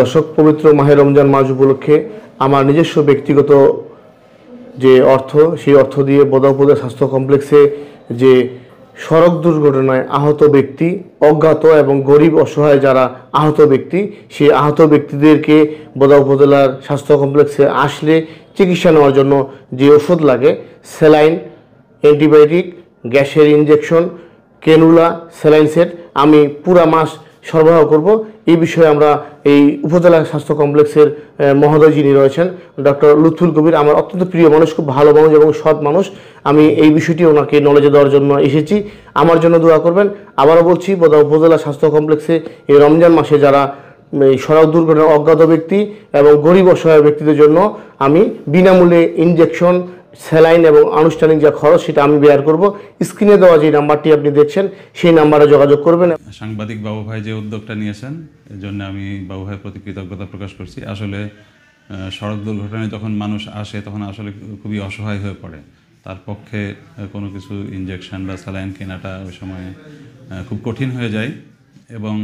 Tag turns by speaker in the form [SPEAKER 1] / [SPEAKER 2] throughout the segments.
[SPEAKER 1] দর্শক, পবিত্র মাহে রমজান মাস উপলক্ষে আমার নিজস্ব ব্যক্তিগত যে অর্থ, সেই অর্থ দিয়ে বদাউপজেলা স্বাস্থ্য কমপ্লেক্সে যে সড়ক দুর্ঘটনায় আহত ব্যক্তি, অজ্ঞাত এবং গরিব অসহায় যারা আহত ব্যক্তি, সেই আহত ব্যক্তিদেরকে বদা উপজেলার স্বাস্থ্য কমপ্লেক্সে আসলে চিকিৎসা নেওয়ার জন্য যে ওষুধ লাগে, স্যালাইন, অ্যান্টিবায়োটিক, গ্যাসের ইনজেকশন, ক্যানুলা, স্যালাইন সেট আমি পুরা মাস সরবরাহ করব। এই বিষয়ে আমরা এই উপজেলা স্বাস্থ্য কমপ্লেক্সের মহোদয় যিনি রয়েছেন ডক্টর লুৎফুল কবির, আমার অত্যন্ত প্রিয় মানুষ, খুব ভালো মানুষ এবং সৎ মানুষ। আমি এই বিষয়টি ওনাকে নলেজে দেওয়ার জন্য এসেছি। আমার জন্য দোয়া করবেন। আবারও বলছি, বদা উপজেলা স্বাস্থ্য কমপ্লেক্সে এই রমজান মাসে যারা এই সড়ক দুর্ঘটনার অজ্ঞাত ব্যক্তি এবং গরিব অসহায় ব্যক্তিদের জন্য আমি বিনামূল্যে ইনজেকশন, স্যালাইন এবং আনুষ্ঠানিক যা খরচ সেটা আমি বেয়ার করব। স্ক্রিনে দেওয়া যে নাম্বারটি আপনি দেখছেন সেই নাম্বারে যোগাযোগ করবেন।
[SPEAKER 2] সাংবাদিক বাবু ভাই যে উদ্যোগটা নিয়েছেন এর জন্য আমি বাবু ভাইয়ের প্রতি কৃতজ্ঞতা প্রকাশ করছি। আসলে সড়ক দুর্ঘটনায় যখন মানুষ আসে তখন আসলে খুবই অসহায় হয়ে পড়ে। তার পক্ষে কোনো কিছু ইনজেকশন বা স্যালাইন কেনাটা ওই সময় খুব কঠিন হয়ে যায় এবং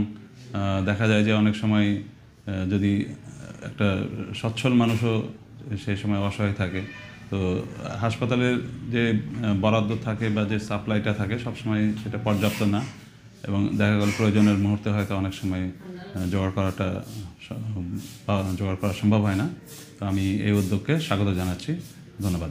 [SPEAKER 2] দেখা যায় যে অনেক সময় যদি একটা সচ্ছল মানুষও সেই সময় অসহায় থাকে, তো হাসপাতালের যে বরাদ্দ থাকে বা যে সাপ্লাইটা থাকে সবসময় সেটা পর্যাপ্ত না এবং দেখা গেল প্রয়োজনের মুহূর্তে হয়তো অনেক সময় জোগাড় করা সম্ভব হয় না। তো আমি এই উদ্যোগকে স্বাগত জানাচ্ছি। ধন্যবাদ।